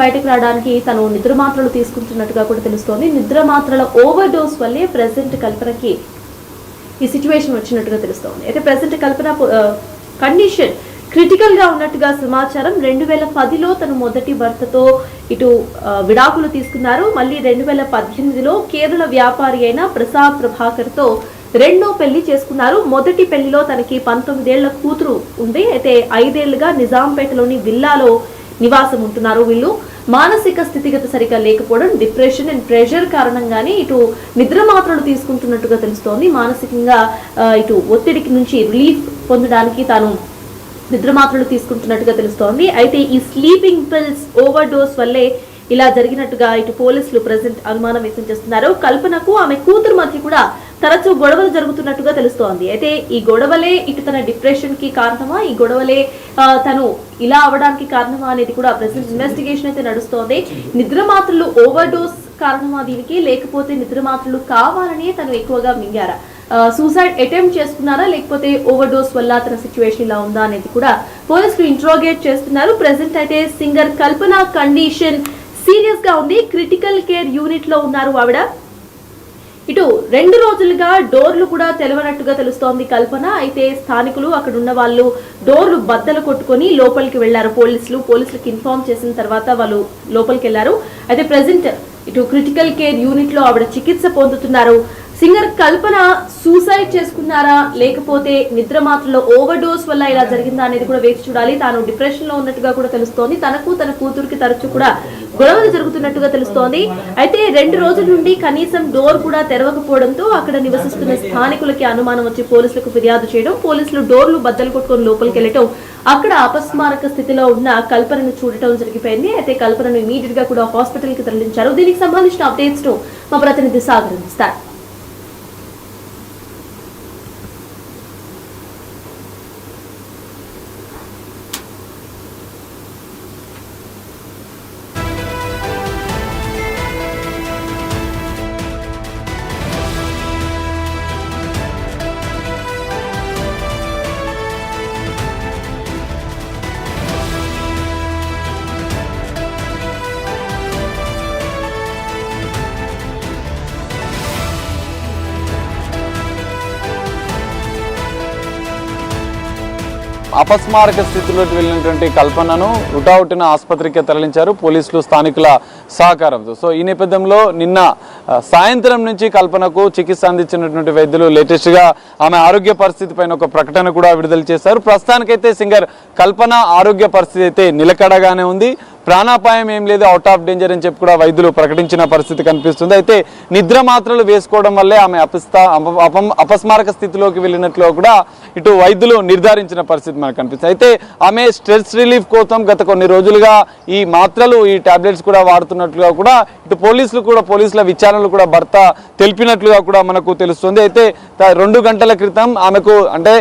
బయటకు రావడానికి తను నిద్ర మాత్రలు తీసుకుంటున్నట్టుగా కూడా తెలుస్తోంది. నిద్ర మాత్రల ఓవర్ డోస్ వల్లే ప్రెసెంట్ కల్పనకి ఈ సిచ్యువేషన్ వచ్చినట్టుగా తెలుస్తోంది. అయితే ప్రెసెంట్ కల్పన కండిషన్ క్రిటికల్ గా ఉన్నట్టుగా సమాచారం. 2010లో తను మొదటి భర్తతో ఇటు విడాకులు తీసుకున్నారు. మళ్ళీ 2018లో కేరళ వ్యాపారి అయిన ప్రసాద్ ప్రభాకర్ తో రెండో పెళ్లి చేసుకున్నారు. మొదటి పెళ్లిలో తనకి 19 ఏళ్ల కూతురు ఉంది. అయితే 5 ఏళ్లుగా నిజాంపేటలోని విల్లాలో నివాసం ఉంటున్నారు. వీళ్ళు మానసిక స్థితిగతి సరిగా లేకపోవడం, డిప్రెషన్ అండ్ ప్రెషర్ కారణంగానే ఇటు నిద్ర మాత్రలు తీసుకుంటున్నట్టుగా తెలుస్తోంది. మానసికంగా ఇటు ఒత్తిడికి నుంచి రిలీఫ్ పొందడానికి తాను నిద్ర మాత్రలు తీసుకుంటున్నట్టుగా తెలుస్తోంది. అయితే ఈ స్లీపింగ్ పిల్స్ ఓవర్ డోస్ వల్లే ఇలా జరిగినట్టుగా ఇటు పోలీసులు ప్రెసెంట్ అనుమానం వ్యక్తం చేస్తున్నారు. కల్పనకు ఆమె కూతురు మధ్య కూడా తరచూ గొడవలు జరుగుతున్నట్టుగా తెలుస్తోంది. అయితే ఈ గొడవలే ఇటు తన డిప్రెషన్ కి కారణమా, ఈ గొడవలే తను ఇలా అవడానికి కారణమా అనేది కూడా ప్రెసెంట్ ఇన్వెస్టిగేషన్ అయితే నడుస్తోంది. నిద్ర మాత్రలు ఓవర్ డోస్ కారణమా దీనికి, లేకపోతే నిద్ర మాత్రలు కావాలని తను ఎక్కువగా మింగారా, సూసైడ్ అటెంప్ట్ చేసుకున్నారా, లేకపోతే ఓవర్ డోస్ వల్ల తన సిచ్యువేషన్ ఇలా ఉందా అనేది కూడా పోలీసులు ఇంట్రోగేట్ చేస్తున్నారు. ప్రెసెంట్ అయితే సింగర్ కల్పన కండిషన్ సీరియస్ గా ఉంది. క్రిటికల్ కేర్ యూనిట్ లో ఉన్నారు ఆవిడ. ఇటు 2 రోజులుగా డోర్లు కూడా తెలవనట్టుగా తెలుస్తోంది కల్పన. అయితే స్థానికులు అక్కడ ఉన్న వాళ్ళు డోర్లు బద్దలు కొట్టుకొని లోపలికి వెళ్లారు. పోలీసులకు ఇన్ఫార్మ్ చేసిన తర్వాత వాళ్ళు లోపలికి వెళ్లారు. అయితే ప్రెసెంట్ ఇటు క్రిటికల్ కేర్ యూనిట్ లో ఆవిడ చికిత్స పొందుతున్నారు. సింగర్ కల్పన సూసైడ్ చేసుకున్నారా, లేకపోతే నిద్ర మాత్రలో ఓవర్ డోస్ వల్ల ఇలా జరిగిందా అనేది కూడా వేచి చూడాలి. తాను డిప్రెషన్ లో ఉన్నట్టుగా కూడా తెలుస్తోంది. తనకు తన కూతురికి తరచూ కూడా గొడవలు జరుగుతున్నట్టుగా తెలుస్తోంది. అయితే 2 రోజుల నుండి కనీసం డోర్ కూడా తెరవకపోవడంతో అక్కడ నివసిస్తున్న స్థానికులకి అనుమానం వచ్చి పోలీసులకు ఫిర్యాదు చేయడం, పోలీసులు డోర్లు బద్దలు కొట్టుకొని లోపలికి వెళ్ళటం, అక్కడ అపస్మారక స్థితిలో ఉన్న కల్పనను చూడటం జరిగిపోయింది. అయితే కల్పనను ఇమీడియట్ గా కూడా హాస్పిటల్ కి తరలించారు. దీనికి సంబంధించిన అప్డేట్స్ ను మా ప్రతినిధి సాగర్ అందిస్తారు. అపస్మారక స్థితిలోకి వెళ్ళినటువంటి కల్పనను హుటాహుటిన ఆసుపత్రికి తరలించారు పోలీసులు స్థానికుల సహకారంతో. సో ఈ నేపథ్యంలో నిన్న సాయంత్రం నుంచి కల్పనకు చికిత్స అందించినటువంటి వైద్యులు లేటెస్ట్ గా ఆమె ఆరోగ్య పరిస్థితి పైన ఒక ప్రకటన కూడా విడుదల చేశారు. ప్రస్తుతానికైతే సింగర్ కల్పన ఆరోగ్య పరిస్థితి అయితే నిలకడగానే ఉంది. ప్రాణాపాయం ఏం లేదు, అవుట్ ఆఫ్ డేంజర్ అని చెప్పి కూడా వైద్యులు ప్రకటించిన పరిస్థితి కనిపిస్తుంది. అయితే నిద్ర మాత్రలు వేసుకోవడం వల్లే ఆమె అపస్మారక స్థితిలోకి వెళ్ళినట్లు కూడా ఇటు వైద్యులు నిర్ధారించిన పరిస్థితి మనకు కనిపిస్తుంది. అయితే ఆమె స్ట్రెస్ రిలీఫ్ కోసం గత కొన్ని రోజులుగా ఈ మాత్రలు, ఈ టాబ్లెట్స్ కూడా వాడుతున్నట్లుగా కూడా ఇటు పోలీసుల విచారణలు కూడా భర్త తెలిపినట్లుగా కూడా మనకు తెలుస్తుంది. అయితే 2 గంటల క్రితం ఆమెకు అంటే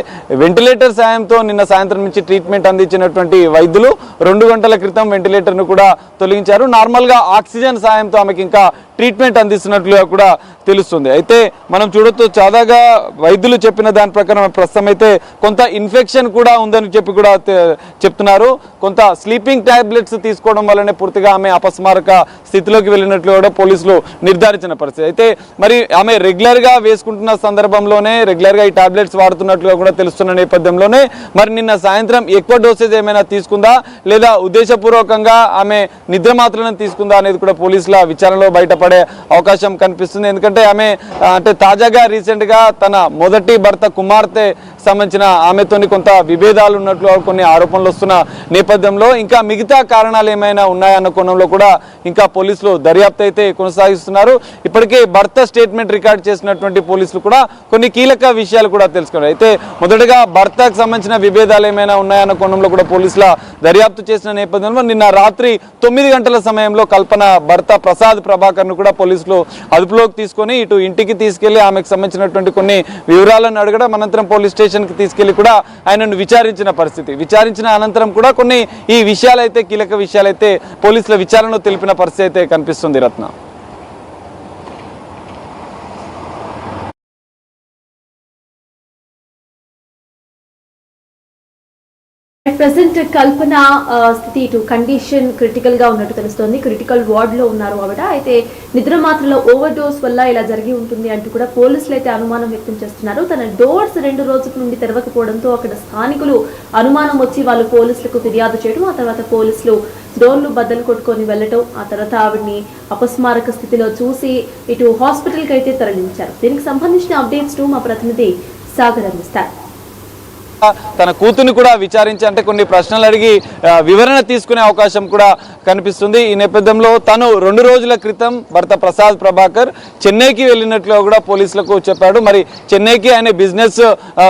వెంటిలేటర్ సాయంతో నిన్న సాయంత్రం నుంచి ట్రీట్మెంట్ అందించినటువంటి వైద్యులు 2 గంటల క్రితం వెంటిలేటర్ కూడా తొలగించారు. నార్మల్ గా ఆక్సిజన్ సాయంతో ఆమెకి ఇంకా ట్రీట్మెంట్ అందిస్తున్నట్లుగా కూడా తెలుస్తుంది. అయితే మనం చూడొచ్చు, చాలాగా వైద్యులు చెప్పిన దాని ప్రకారం ప్రస్తుతం అయితే కొంత ఇన్ఫెక్షన్ కూడా ఉందని చెప్పి కూడా చెప్తున్నారు. కొంత స్లీపింగ్ టాబ్లెట్స్ తీసుకోవడం వల్లనే పూర్తిగా ఆమె అపస్మారక స్థితిలోకి వెళ్ళినట్లు కూడా పోలీసులు నిర్ధారించిన పరిస్థితి. అయితే మరి ఆమె రెగ్యులర్ గా వేసుకుంటున్న సందర్భంలోనే, రెగ్యులర్ గా ఈ టాబ్లెట్స్ వాడుతున్నట్లుగా కూడా తెలుస్తున్న నేపథ్యంలోనే మరి నిన్న సాయంత్రం ఎక్కువ డోసేజ్ ఏమైనా తీసుకుందా, లేదా ఉద్దేశపూర్వకంగా ఆమె నిద్ర మాత్రలను తీసుకుందా అనేది కూడా పోలీసుల విచారణలో బయటపడే అవకాశం కనిపిస్తుంది. ఎందుకంటే ఆమె అంటే తాజాగా రీసెంట్ గా తన మొదటి భర్త కుమార్తె సంబంధించిన ఆమెతోని కొంత విభేదాలు ఉన్నట్లు కొన్ని ఆరోపణలు వస్తున్న నేపథ్యంలో ఇంకా మిగతా కారణాలు ఏమైనా ఉన్నాయన్న కోణంలో కూడా ఇంకా పోలీసులు దర్యాప్తు అయితే కొనసాగిస్తున్నారు. ఇప్పటికే భర్త స్టేట్మెంట్ రికార్డ్ చేసినటువంటి పోలీసులు కూడా కొన్ని కీలక విషయాలు కూడా తెలుసుకున్నారు. అయితే మొదటగా భర్తకు సంబంధించిన విభేదాలు ఏమైనా ఉన్నాయన్న కోణంలో కూడా పోలీసుల దర్యాప్తు చేసిన నేపథ్యంలో నిన్న రాత్రి 9 గంటల సమయంలో కల్పన భర్త ప్రసాద్ ప్రభాకర్ ను కూడా పోలీసులు అదుపులోకి తీసుకొని ఇటు ఇంటికి తీసుకెళ్లి ఆమెకు సంబంధించినటువంటి కొన్ని వివరాలను అడగడం, అనంతరం పోలీస్ స్టేషన్ కి తీసుకెళ్లి కూడా ఆయనను విచారించిన పరిస్థితి. విచారించిన అనంతరం కూడా కొన్ని ఈ విషయాలైతే, కీలక విషయాలైతే పోలీసుల విచారణలో తెలిపిన పరిస్థితి అయితే కనిపిస్తుంది. రత్న. ప్రెసెంట్ కల్పన స్థితి ఇటు కండిషన్ క్రిటికల్ గా ఉన్నట్టు తెలుస్తోంది. క్రిటికల్ వార్డ్ లో ఉన్నారు ఆవిడ. అయితే నిద్ర మాత్రలో ఓవర్ డోస్ వల్ల ఇలా జరిగి ఉంటుంది అంటూ కూడా పోలీసులు అయితే అనుమానం వ్యక్తం చేస్తున్నారు. తన డోర్స్ 2 రోజుల నుండి తెరవకపోవడంతో అక్కడ స్థానికులు అనుమానం వచ్చి వాళ్ళు పోలీసులకు ఫిర్యాదు చేయడం, ఆ తర్వాత పోలీసులు డోర్లు బద్దలు కొట్టుకొని వెళ్లటం, ఆ తర్వాత ఆవిడ్ని అపస్మారక స్థితిలో చూసి ఇటు హాస్పిటల్ కి అయితే తరలించారు. దీనికి సంబంధించిన అప్డేట్స్ మా ప్రతినిధి సాగర్ అందిస్తారు. తన కూతుర్ని కూడా విచారించి అంటే కొన్ని ప్రశ్నలు అడిగి వివరణ తీసుకునే అవకాశం కూడా కనిపిస్తుంది. ఈ నేపథ్యంలో తను 2 రోజుల క్రితం భర్త ప్రసాద్ ప్రభాకర్ చెన్నైకి వెళ్ళినట్లు కూడా పోలీసులకు చెప్పాడు. మరి చెన్నైకి ఆయన బిజినెస్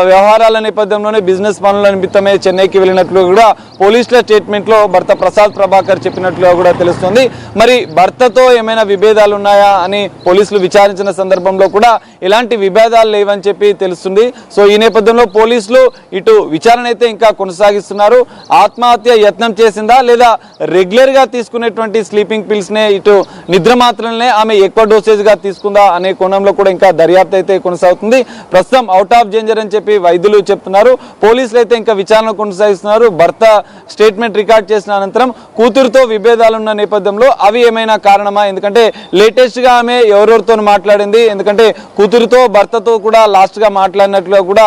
వ్యవహారాల నేపథ్యంలోనే బిజినెస్ పనుల నిమిత్తమే చెన్నైకి వెళ్ళినట్లు కూడా పోలీసుల స్టేట్మెంట్ లో భర్త ప్రసాద్ ప్రభాకర్ చెప్పినట్లుగా కూడా తెలుస్తుంది. మరి భర్తతో ఏమైనా విభేదాలు ఉన్నాయా అని పోలీసులు విచారించిన సందర్భంలో కూడా ఎలాంటి విభేదాలు లేవని చెప్పి తెలుస్తుంది. సో ఈ నేపథ్యంలో పోలీసులు ఇటు విచారణ అయితే ఇంకా కొనసాగిస్తున్నారు. ఆత్మహత్య యత్నం చేసిందా లేదా రెగ్యులర్ గా తీసుకునేటువంటి స్లీపింగ్ పిల్స్ నే ఇటు నిద్ర మాత్రలనే ఆమె ఎక్కువ డోసేజ్ గా తీసుకుందా అనే కోణంలో కూడా ఇంకా దర్యాప్తు అయితే కొనసాగుతుంది. ప్రస్తుతం అవుట్ ఆఫ్ డేంజర్ అని చెప్పి వైద్యులు చెప్తున్నారు. పోలీసులు అయితే ఇంకా విచారణ కొనసాగిస్తున్నారు. భర్త స్టేట్మెంట్ రికార్డ్ చేసిన అనంతరం కూతురుతో విభేదాలు ఉన్న నేపథ్యంలో అవి ఏమైనా కారణమా, ఎందుకంటే లేటెస్ట్ గా ఆమె ఎవరెవరితో మాట్లాడింది, ఎందుకంటే కూతురుతో భర్తతో కూడా లాస్ట్ గా మాట్లాడినట్లుగా కూడా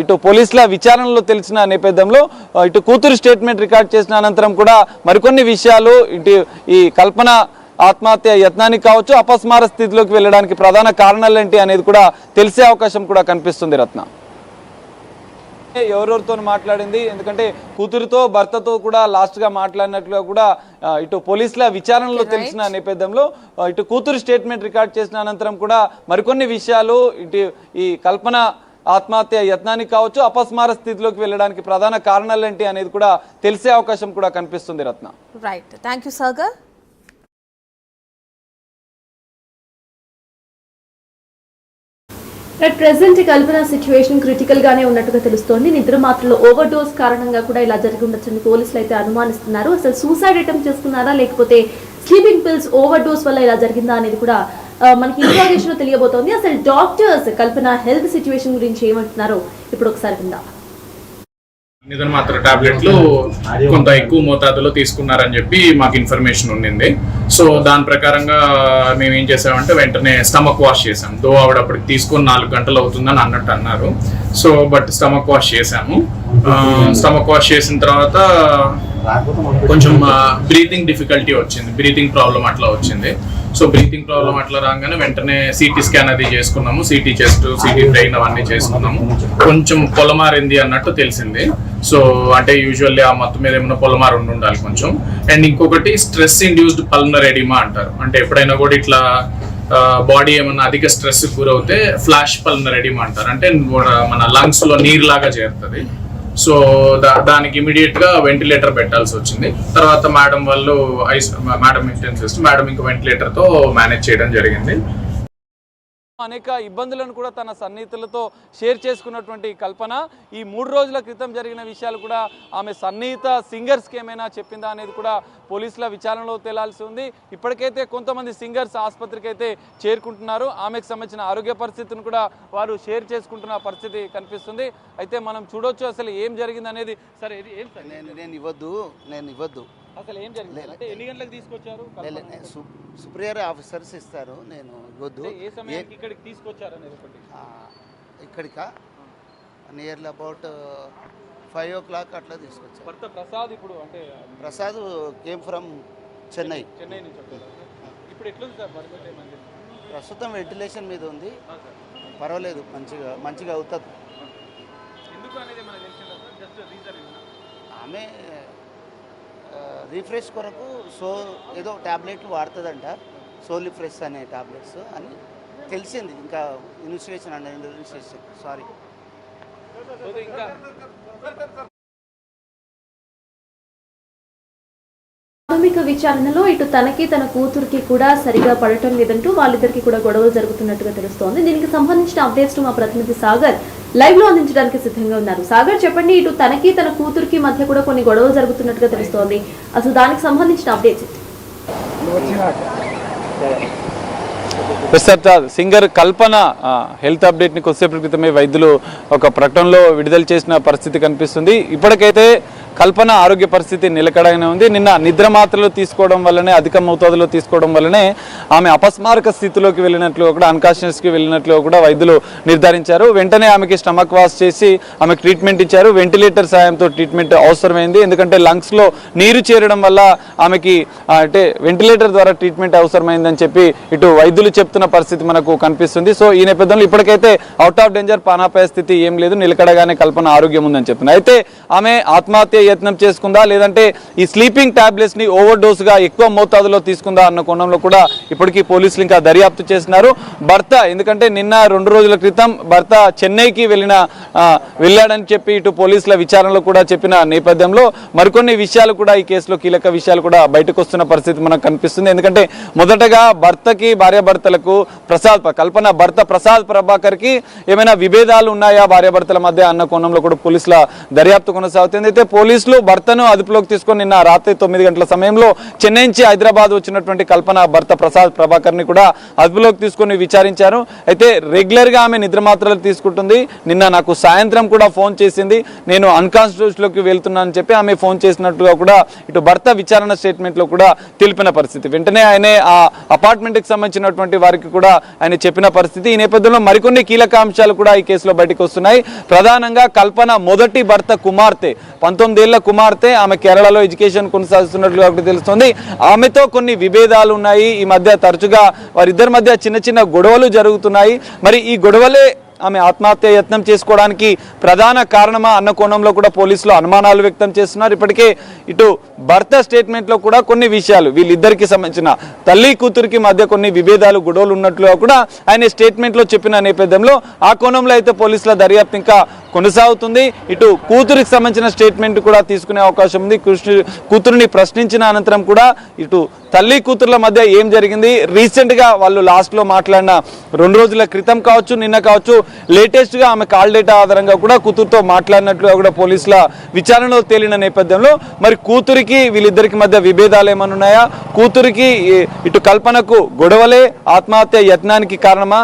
ఇటు పోలీసుల విచారణలో తెలిసిన నేపథ్యంలో ఇటు కూతురు స్టేట్మెంట్ రికార్డ్ చేసిన అనంతరం కూడా మరికొన్ని విషయాలు ఇటు ఈ కల్పన ఆత్మహత్య యత్నానికి కావచ్చు, అపస్మార స్థితిలోకి వెళ్ళడానికి ప్రధాన కారణాలు ఏంటి అనేది కూడా తెలిసే అవకాశం కూడా కనిపిస్తుంది. రత్న ఎవరెవరితో మాట్లాడింది, ఎందుకంటే కూతురుతో భర్తతో కూడా లాస్ట్ గా మాట్లాడినట్లుగా కూడా ఇటు పోలీసుల విచారణలో తెలిసిన నేపథ్యంలో ఇటు కూతురు స్టేట్మెంట్ రికార్డ్ చేసిన అనంతరం కూడా మరికొన్ని విషయాలు ఇటు ఈ కల్పన ఆత్మహత్య యత్నానికి కావచ్చు, అపస్మార స్థితిలోకి వెళ్ళడానికి ప్రధాన కారణాలు ఏంటి అనేది కూడా తెలిసే అవకాశం కూడా కనిపిస్తుంది. Ratna right, thank you Sagar. Present Kalpana situation critical గానే ఉన్నట్టుగా తెలుస్తోంది. నిద్ర మాత్రలో ఓవర్ డోస్ కారణంగా కూడా ఇలా జరిగి ఉండొచ్చని పోలీసులు అయితే అనుమానిస్తున్నారు. అసలు సూసైడ్ అటెంప్ట్ చేసుకున్నారా లేకపోతే స్లీపింగ్ పిల్స్ ఓవర్ డోస్ వల్ల ఇలా జరిగిందా అనేది కూడా మనకి ఇన్ఫర్మేషన్ తెలియబోతోంది. అసలు డాక్టర్స్ కల్పన హెల్త్ సిచ్యువేషన్ గురించి ఏమంటున్నారో ఇప్పుడు ఒకసారి విందాం. నిద్ర మాత్ర టాబ్లెట్లు కొంత ఎక్కువ మోతాదులో తీసుకున్నారని చెప్పి మాకు ఇన్ఫర్మేషన్ ఉండింది. సో దాని ప్రకారంగా మేము ఏం చేసామంటే వెంటనే స్టమక్ వాష్ చేసాం. దో ఆవిడ అప్పటికి తీసుకొని 4 గంటలు అవుతుందని అన్నట్టు అన్నారు. సో బట్ స్టమక్ వాష్ చేసాము. స్టమక్ వాష్ చేసిన తర్వాత కొంచెం బ్రీతింగ్ డిఫికల్టీ వచ్చింది, బ్రీతింగ్ ప్రాబ్లం అట్లా వచ్చింది. సో బ్రీతింగ్ ప్రాబ్లం అట్లా రాగానే వెంటనే సిటీ స్కాన్ అది చేసుకున్నాము, సిటీ చెస్ట్, సిటీ బ్రెయిన్ అవన్నీ చేసుకున్నాము. కొంచెం పొలమారింది అన్నట్టు తెలిసింది. సో అంటే యూజువల్లీ ఆ మొత్తం మీద ఏమైనా పొలమారు ఉండాలి కొంచెం. అండ్ ఇంకొకటి స్ట్రెస్ ఇండ్యూస్డ్ పల్మనరీ ఎడిమా అంటారు. అంటే ఎప్పుడైనా కూడా ఇట్లా బాడీ ఏమన్నా అధిక స్ట్రెస్ గురవుతే ఫ్లాష్ పల్మనరీ ఎడిమా అంటారు. అంటే మన లంగ్స్ లో నీరు లాగా చేరుతుంది. సో దానికి ఇమీడియట్ గా వెంటిలేటర్ పెట్టాల్సి వచ్చింది. తర్వాత మేడం ఇంటెన్సిస్ట్ మేడం ఇంకా వెంటిలేటర్ తో మేనేజ్ చేయడం జరిగింది. అనేక ఇబ్బందులను కూడా తన సన్నిహితులతో షేర్ చేసుకున్నటువంటి కల్పన ఈ 3 రోజుల క్రితం జరిగిన విషయాలు కూడా ఆమె సన్నిహిత సింగర్స్కి ఏమైనా చెప్పిందా అనేది కూడా పోలీసుల విచారణలో తేలాల్సి ఉంది. ఇప్పటికైతే కొంతమంది సింగర్స్ ఆసుపత్రికి అయితే చేరుకుంటున్నారు. ఆమెకు సంబంధించిన ఆరోగ్య పరిస్థితిని కూడా వారు షేర్ చేసుకుంటున్న పరిస్థితి కనిపిస్తుంది. అయితే మనం చూడొచ్చు అసలు ఏం జరిగింది అనేది. సరే ఏం సార్ నేను ఇవ్వద్దు అసలు ఏం జరిగింది అంటే ఎన్ని గంటలకు తీసుకొచ్చారు? సుప్రియర్ ఆఫీసర్స్ ఇస్తారు, నేను ఇవ్వద్దు. ఏ సమయానికి ఇక్కడికి తీసుకొచ్చారు అనేది ఒకటి. ఇక్కడికా నియర్లీ అబౌట్ 5 o'clock అట్లా తీసుకొచ్చారు. భర్త ప్రసాద్ ఇప్పుడు అంటే ప్రసాద్ కేమ్ ఫ్రమ్ చెన్నై నుంచి వచ్చారు. ఇప్పుడు ఎట్లుంది సార్ పరిస్థితి? ప్రస్తుతం వెంటిలేషన్ మీద ఉంది, పర్వాలేదు, మంచిగా అవుతుంది. ఎందుకు అనేది మనకు తెలిసిందా సార్? జస్ట్ రీజన్ ఆమె రీఫ్రెష్ కొరకు ఏదో ట్యాబ్లెట్లు వాడుతుందంట, సోలిఫ్రెష్ అనే ట్యాబ్లెట్స్ అని తెలిసింది. ఇంకా ఇన్వెస్టిగేషన్ సారీ. ప్రాథమిక విచారణలో ఇటు తనకి తన కూతురికి కూడా సరిగా పడటం లేదంటూ వాళ్ళిద్దరికి కూడా గొడవలు జరుగుతున్నట్టుగా తెలుస్తోంది. దీనికి సంబంధించిన అప్డేట్స్ మా ప్రతినిధి సాగర్ లైవ్ లో అందించడానికి సిద్ధంగా ఉన్నారు. సాగర్, చెప్పండి, ఇటు తనకి తన కూతురికి మధ్య కూడా కొన్ని గొడవలు జరుగుతున్నట్టుగా తెలుస్తోంది. అసలు దానికి సంబంధించిన అప్డేట్స్ సింగర్ కల్పన హెల్త్ అప్డేట్ని కొద్దిసేపటి క్రితమే వైద్యులు ఒక ప్రకటనలో విడుదల చేసిన పరిస్థితి కనిపిస్తుంది. ఇప్పటికైతే కల్పన ఆరోగ్య పరిస్థితి నిలకడగానే ఉంది. నిన్న నిద్ర మాత్రలు తీసుకోవడం వల్లనే, అధిక మోతాదులో తీసుకోవడం వల్లనే ఆమె అపస్మారక స్థితిలోకి వెళ్ళినట్లు కూడా, అన్కాన్షియస్కి వెళ్ళినట్లు కూడా వైద్యులు నిర్ధారించారు. వెంటనే ఆమెకి స్టమక్ వాష్ చేసి ఆమెకు ట్రీట్మెంట్ ఇచ్చారు. వెంటిలేటర్ సాయంతో ట్రీట్మెంట్ అవసరమైంది. ఎందుకంటే లంగ్స్లో నీరు చేరడం వల్ల ఆమెకి అంటే వెంటిలేటర్ ద్వారా ట్రీట్మెంట్ అవసరమైందని చెప్పి ఇటు వైద్యులు చెప్తున్న పరిస్థితి మనకు కనిపిస్తుంది. సో ఈ నేపథ్యంలో ఇప్పటికైతే అవుట్ ఆఫ్ డేంజర్, ప్రాణాపాయ స్థితి ఏం లేదు, నిలకడగానే కల్పన ఆరోగ్యం ఉందని చెప్తున్నారు. అయితే ఆమె ఆత్మహత్య యత్నం చేసుకుందా, లేదంటే ఈ స్లీపింగ్ టాబ్లెట్స్ ని ఓవర్ డోస్ గా ఎక్కువ మోతాదులో తీసుకుందా అన్న కోణంలో కూడా ఇప్పటికీ పోలీసులు ఇంకా దర్యాప్తు చేస్తున్నారు. భర్త, ఎందుకంటే నిన్న 2 రోజుల క్రితం భర్త చెన్నైకి వెళ్ళాడని చెప్పి ఇటు పోలీసుల విచారణలో కూడా చెప్పిన నేపథ్యంలో మరికొన్ని విషయాలు కూడా ఈ కేసులో కీలక విషయాలు కూడా బయటకు వస్తున్న పరిస్థితి మనకు కనిపిస్తుంది. ఎందుకంటే మొదటగా భర్తకి, భార్యాభర్తలకు కల్పన భర్త ప్రసాద్ ప్రభాకర్ కి ఏమైనా విభేదాలు ఉన్నాయా భార్యాభర్తల మధ్య అన్న కోణంలో కూడా పోలీసుల దర్యాప్తు కొనసాగుతుంది. అయితే పోలీసులు భర్తను అదుపులోకి తీసుకొని నిన్న రాత్రి 9 గంటల సమయంలో చెన్నై నుంచి హైదరాబాద్ వచ్చినటువంటి కల్పన భర్త ప్రసాద్ ప్రభాకర్ ని కూడా అదుపులోకి తీసుకొని విచారించారు. అయితే రెగ్యులర్ గా ఆమె నిద్ర మాత్రలు తీసుకుంటుంది. నిన్న నాకు సాయంత్రం కూడా ఫోన్ చేసింది, నేను అన్కాన్షియస్ లోకి వెళ్తున్నానని చెప్పి ఆమె ఫోన్ చేసినట్టుగా కూడా ఇటు భర్త విచారణ స్టేట్మెంట్ లో కూడా తెలిపిన పరిస్థితి. వెంటనే ఆయన ఆ అపార్ట్మెంట్ కి సంబంధించినటువంటి వారికి కూడా ఆయన చెప్పిన పరిస్థితి. ఈ నేపథ్యంలో మరికొన్ని కీలక అంశాలు కూడా ఈ కేసులో బయటకు వస్తున్నాయి. ప్రధానంగా కల్పన మొదటి భర్త కుమార్తె, 19 ఏళ్ల కుమార్తె, ఆమె కేరళలో ఎడ్యుకేషన్ కొనసాగిస్తున్నట్లుగా తెలుస్తుంది. ఆమెతో కొన్ని విభేదాలు ఉన్నాయి. ఈ మధ్య తరచుగా వారిద్దరి మధ్య చిన్న చిన్న గొడవలు జరుగుతున్నాయి. మరి ఈ గొడవలే ఆమె ఆత్మహత్య యత్నం చేసుకోవడానికి ప్రధాన కారణమా అన్న కోణంలో కూడా పోలీసులు అనుమానాలు వ్యక్తం చేస్తున్నారు. ఇప్పటికే ఇటు భర్త స్టేట్మెంట్ లో కూడా కొన్ని విషయాలు, వీళ్ళిద్దరికి సంబంధించిన తల్లి కూతురికి మధ్య కొన్ని విభేదాలు, గొడవలు ఉన్నట్లుగా కూడా ఆయన స్టేట్మెంట్ లో చెప్పిన నేపథ్యంలో ఆ కోణంలో అయితే పోలీసుల దర్యాప్తు ఇంకా కొనసాగుతుంది. ఇటు కూతురికి సంబంధించిన స్టేట్మెంట్ కూడా తీసుకునే అవకాశం ఉంది. కూతురుని ప్రశ్నించిన అనంతరం కూడా ఇటు తల్లి కూతుర్ల మధ్య ఏం జరిగింది, రీసెంట్ గా వాళ్ళు లాస్ట్ లో మాట్లాడిన 2 రోజుల క్రితం కావచ్చు, నిన్న కావచ్చు, లేటెస్ట్ గా ఆమె కాల్ డేటా ఆధారంగా కూడా కూతురుతో మాట్లాడినట్లుగా కూడా పోలీసుల విచారణలో తేలిన నేపథ్యంలో మరి కూతురికి వీళ్ళిద్దరికి మధ్య విభేదాలు ఏమైనా ఉన్నాయా, కూతురికి ఇటు కల్పనకు గొడవలే ఆత్మహత్య యత్నానికి కారణమా,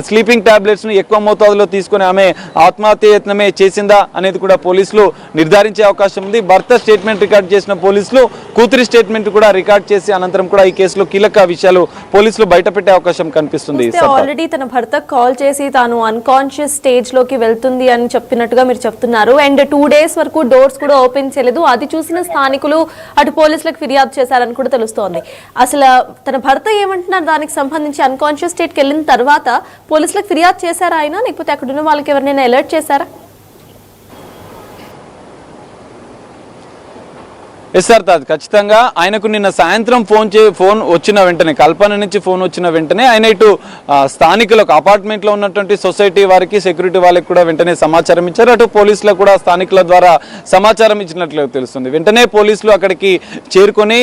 స్లీపింగ్ టాబ్లెట్స్ ను ఎక్కువ మోతాదులో తీసుకుని ఆమె ఆత్మహత్య యత్నమే చేసిందా అనేది కూడా పోలీసులు నిర్ధారించే అవకాశం ఉంది. భర్త స్టేట్మెంట్ రికార్డ్ చేసిన పోలీసులు కూతురి స్టేట్మెంట్ కూడా రికార్డ్ చేసి అనంతరం కూడా ఈ కేసులో కీలక విషయాలు పోలీసులు బయటపెట్టే అవకాశం కనిపిస్తుంది. ఆల్రెడీ తన భర్త కాల్ చేసి తాను అన్కాన్షియస్ స్టేజ్ లోకి వెళ్తుంది అని చెప్పినట్టుగా మీరు చెప్తున్నారు. అండ్ 2 days వరకు డోర్స్ కూడా ఓపెన్ చేయలేదు. అది చూసిన స్థానికులు అటు పోలీసులకు ఫిర్యాదు చేశారని కూడా తెలుస్తోంది. అసలు తన భర్త ఏమంటున్నారు దానికి సంబంధించి, అన్కాన్షియస్ స్టేట్కి వెళ్ళిన తర్వాత పోలీసులకు ఫిర్యాదు చేశారా ఆయన, లేకపోతే అక్కడ ఉన్న వాళ్ళకి ఎవరినైనా అలర్ట్ చేశారా? ఎస్ సార్, ఖచ్చితంగా ఆయనకు నిన్న సాయంత్రం ఫోన్ వచ్చిన వెంటనే, కల్పన నుంచి ఫోన్ వచ్చిన వెంటనే ఆయన ఇటు స్థానికులకు, అపార్ట్మెంట్లో ఉన్నటువంటి సొసైటీ వారికి, సెక్యూరిటీ వాళ్ళకి కూడా వెంటనే సమాచారం ఇచ్చారు. అటు పోలీసులకు కూడా స్థానికుల ద్వారా సమాచారం ఇచ్చినట్లు తెలుస్తుంది. వెంటనే పోలీసులు అక్కడికి చేరుకొని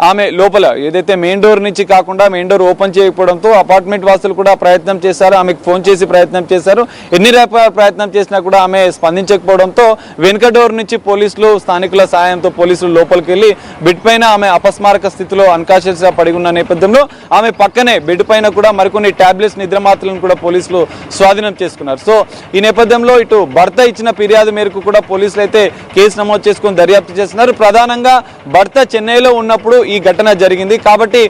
ఆమె లోపల ఏదైతే మెయిన్ డోర్ నుంచి కాకుండా మెయిన్ డోర్ ఓపెన్ చేయకపోవడంతో అపార్ట్మెంట్ వాసులు కూడా ప్రయత్నం చేశారు, ఆమెకు ఫోన్ చేసి ప్రయత్నం చేశారు. ఎన్ని ప్రయత్నం చేసినా కూడా ఆమె స్పందించకపోవడంతో వెనుక డోర్ నుంచి పోలీసులు, స్థానికుల సాయంతో పోలీసులు లోపలికి వెళ్ళి బెడ్ పైన ఆమె అపస్మారక స్థితిలో అన్కాన్షియస్ గా పడి ఉన్న నేపథ్యంలో ఆమె పక్కనే బెడ్ పైన కూడా మరికొన్ని టాబ్లెట్స్, నిద్ర మాత్రలను కూడా పోలీసులు స్వాధీనం చేసుకున్నారు. సో ఈ నేపథ్యంలో ఇటు భర్త ఇచ్చిన ఫిర్యాదు మేరకు కూడా పోలీసులు అయితే కేసు నమోదు చేసుకుని దర్యాప్తు చేస్తున్నారు. ప్రధానంగా భర్త చెన్నైలో ఉన్నప్పుడు ఈ ఘటన జరిగింది కాబట్టి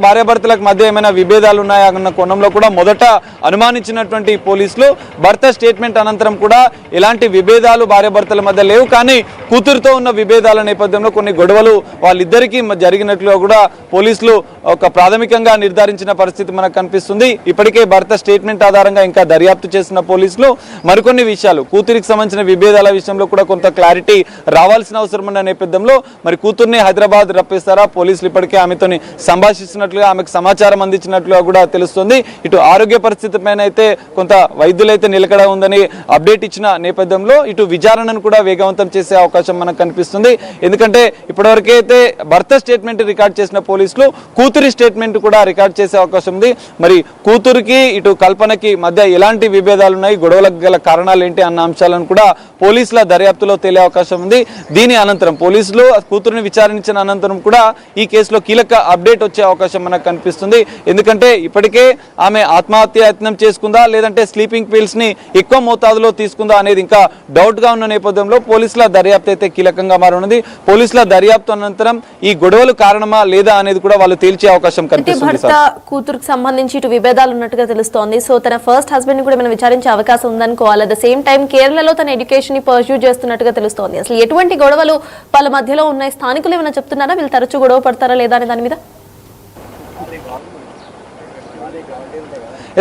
భార్యాభర్తలకు మధ్య ఏమైనా విభేదాలు ఉన్నాయా అన్న కోణంలో కూడా మొదట అనుమానించినటువంటి పోలీసులు భర్త స్టేట్మెంట్ అనంతరం కూడా ఎలాంటి విభేదాలు భార్యాభర్తల మధ్య లేవు, కానీ కూతురుతో ఉన్న విభేదాల నేపథ్యంలో కొన్ని గొడవలు వాళ్ళిద్దరికీ జరిగినట్లుగా కూడా పోలీసులు ఒక ప్రాథమికంగా నిర్ధారించిన పరిస్థితి మనకు కనిపిస్తుంది. ఇప్పటికే భర్త స్టేట్మెంట్ ఆధారంగా ఇంకా దర్యాప్తు చేసిన పోలీసులు మరికొన్ని విషయాలు, కూతురికి సంబంధించిన విభేదాల విషయంలో కూడా కొంత క్లారిటీ రావాల్సిన అవసరం ఉన్న నేపథ్యంలో మరి కూతుర్ని హైదరాబాద్ రప్పిస్తారా, పోలీసులు ఇప్పటికే ఆమెతోని సంభాషిస్తున్నట్లుగా, ఆమెకు సమాచారం అందించినట్లుగా కూడా తెలుస్తుంది. ఇటు ఆరోగ్య పరిస్థితి పైన అయితే కొంత వైద్యులైతే నిలకడ ఉందని అప్డేట్ ఇచ్చిన నేపథ్యంలో ఇటు విచారణను కూడా వేగవంతం చేసే అవకాశం మనకు కనిపిస్తుంది. ఎందుకంటే ఇప్పటివరకు అయితే భర్త స్టేట్మెంట్ రికార్డ్ చేసిన పోలీసులు కూతురి స్టేట్మెంట్ కూడా రికార్డ్ చేసే అవకాశం ఉంది. మరి కూతురికి ఇటు కల్పనకి మధ్య ఎలాంటి విభేదాలు ఉన్నాయి, గొడవలకు గల కారణాలు ఏంటి అన్న అంశాలను కూడా పోలీసుల దర్యాప్తులో తేలే అవకాశం ఉంది. దీని అనంతరం పోలీసులు కూతురుని విచారించిన అనంతరం కూడా ఈ కేసులో కీలక అప్డేట్ వచ్చే అవకాశం మనకు కనిపిస్తుంది. ఎందుకంటే ఇప్పటికే ఆమె ఆత్మహత్య యత్నం చేసుకుందా లేదంటే స్లీపింగ్ పిల్స్ ని ఎక్కువ మోతాదులో తీసుకుందా అనేది ఇంకా డౌట్ గా ఉన్న నేపథ్యంలో పోలీసుల దర్యాప్తు అయితే కీలకంగా మారనుంది. పోలీసుల దర్యాప్తు అనంతరం ఈ గొడవలు కారణమా లేదా అనేది కూడా వాళ్ళు తేల్చే అవకాశం కనిపిస్తుంది. భర్త కూతురుకు సంబంధించి ఇటు విభేదాలు ఉన్నట్టుగా తెలుస్తోంది. సో తన ఫస్ట్ హస్బెండ్ ని కూడా మనం విచారించే అవకాశం ఉందనుకోవాలి. అట్ ద సేమ్ టైం కేరళలో తన ఎడ్యుకేషన్ ని పర్స్యూ చేస్తున్నట్టుగా తెలుస్తోంది. అసలు ఎటువంటి గొడవలు వాళ్ళ మధ్యలో ఉన్నాయి? స్థానికులు ఏమైనా చెప్తున్నారా వీళ్ళు తరచూ గొడవ పడతారా లేదా అనే దాని మీద?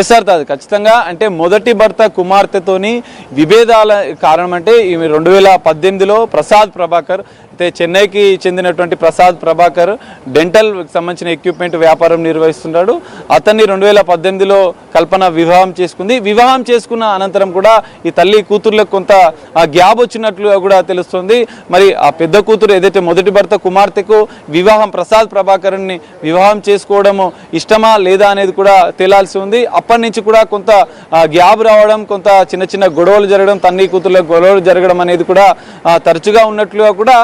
ఎస్ సార్, అది ఖచ్చితంగా అంటే మొదటి భర్త కుమార్తెతోని విభేదాల కారణం అంటే ఈమె 2018లో ప్రసాద్ ప్రభాకర్ అయితే చెన్నైకి చెందినటువంటి ప్రసాద్ ప్రభాకర్ డెంటల్ సంబంధించిన ఎక్విప్మెంట్ వ్యాపారం నిర్వహిస్తున్నాడు. అతన్ని 2018లో కల్పన వివాహం చేసుకుంది. వివాహం చేసుకున్న అనంతరం కూడా ఈ తల్లి కూతుర్లకు కొంత గ్యాప్ వచ్చినట్లుగా కూడా తెలుస్తుంది. మరి ఆ పెద్ద కూతురు ఏదైతే మొదటి భర్త కుమార్తెకు వివాహం ప్రసాద్ ప్రభాకర్ని వివాహం చేసుకోవడము ఇష్టమా లేదా అనేది కూడా తేలాల్సి ఉంది. అప్పటి నుంచి కూడా కొంత గ్యాప్ రావడం, కొంత చిన్న చిన్న గొడవలు జరగడం, తల్లి కూతుర్లకు గొడవలు జరగడం అనేది కూడా తరచుగా ఉన్నట్లుగా కూడా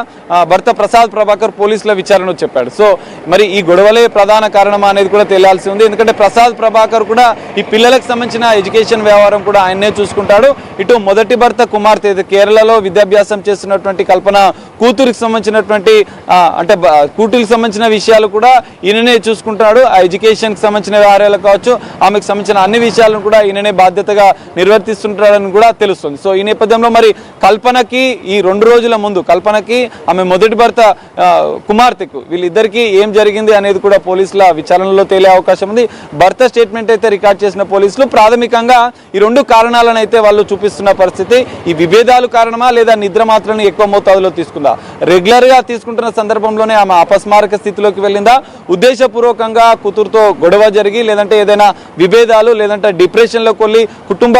భర్త ప్రసాద్ ప్రభాకర్ పోలీసుల విచారణలో చెప్పాడు. సో మరి ఈ గొడవలే ప్రధాన కారణం అనేది కూడా తెలియాల్సి ఉంది. ఎందుకంటే ప్రసాద్ ప్రభాకర్ కూడా ఈ పిల్లలకు సంబంధించిన ఎడ్యుకేషన్ వ్యవహారం కూడా ఆయన్నే చూసుకుంటాడు. ఇటు మొదటి భర్త కుమార్తె కేరళలో విద్యాభ్యాసం చేస్తున్నటువంటి కల్పన కూతురికి సంబంధించినటువంటి అంటే కూతురికి సంబంధించిన విషయాలు కూడా ఈయననే చూసుకుంటాడు. ఆ ఎడ్యుకేషన్కి సంబంధించిన వ్యవహారాలు కావచ్చు, ఆమెకు సంబంధించిన అన్ని విషయాలను కూడా ఈయననే బాధ్యతగా నిర్వర్తిస్తుంటాడని కూడా తెలుస్తుంది. సో ఈ నేపథ్యంలో మరి కల్పనకి ఈ 2 రోజుల ముందు కల్పనకి ఆమె మొదటి భర్త కుమార్తెకు వీళ్ళిద్దరికీ ఏం జరిగింది అనేది కూడా పోలీసుల విచారణలో తేలే అవకాశం ఉంది. భర్త స్టేట్మెంట్ అయితే రికార్డ్ చేసిన పోలీసులు ప్రాథమికంగా ఈ 2 కారణాలను అయితే వాళ్ళు చూపిస్తున్న పరిస్థితి. ఈ విభేదాలు కారణమా లేదా నిద్ర మాత్రాన్ని ఎక్కువ మోతాదులో తీసుకుందా, రెగ్యులర్ గా తీసుకుంటున్న సందర్భంలోనే ఆమె అపస్మారక స్థితిలోకి వెళ్ళిందా, ఉద్దేశపూర్వకంగా కూతురుతో గొడవ జరిగి లేదంటే ఏదైనా విభేదాలు లేదంటే డిప్రెషన్లోకి వెళ్ళి కుటుంబ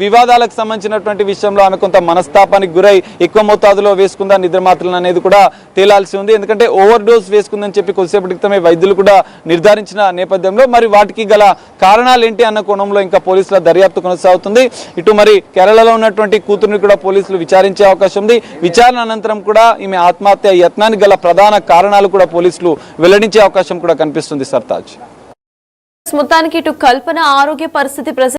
వివాదాలకు సంబంధించినటువంటి విషయంలో ఆమె కొంత మనస్తాపానికి గురై ఎక్కువ మోతాదులో వేసుకుందా నిద్ర మాత్రలు అనేది కూడా తేలాల్సి ఉంది. ఎందుకంటే ఓవర్ డోస్ వేసుకుందని చెప్పి కొద్దిసేపటి క్రితమే వైద్యులు కూడా నిర్ధారించిన నేపథ్యంలో మరి వాటికి గల కారణాలు ఏంటి అన్న కోణంలో ఇంకా పోలీసుల దర్యాప్తు కొనసాగుతుంది. ఇటు మరి కేరళలో ఉన్నటువంటి కూతురుని కూడా పోలీసులు విచారించే అవకాశం ఉంది. విచారణ అనంతరం కూడా ఈమె ఆత్మహత్య యత్నానికి గల ప్రధాన కారణాలు కూడా పోలీసులు వెల్లడించే అవకాశం కూడా కనిపిస్తుంది. సర్తాజ్, మొత్తానికి ఇటు కల్పన ఆరోగ్య పరిస్థితి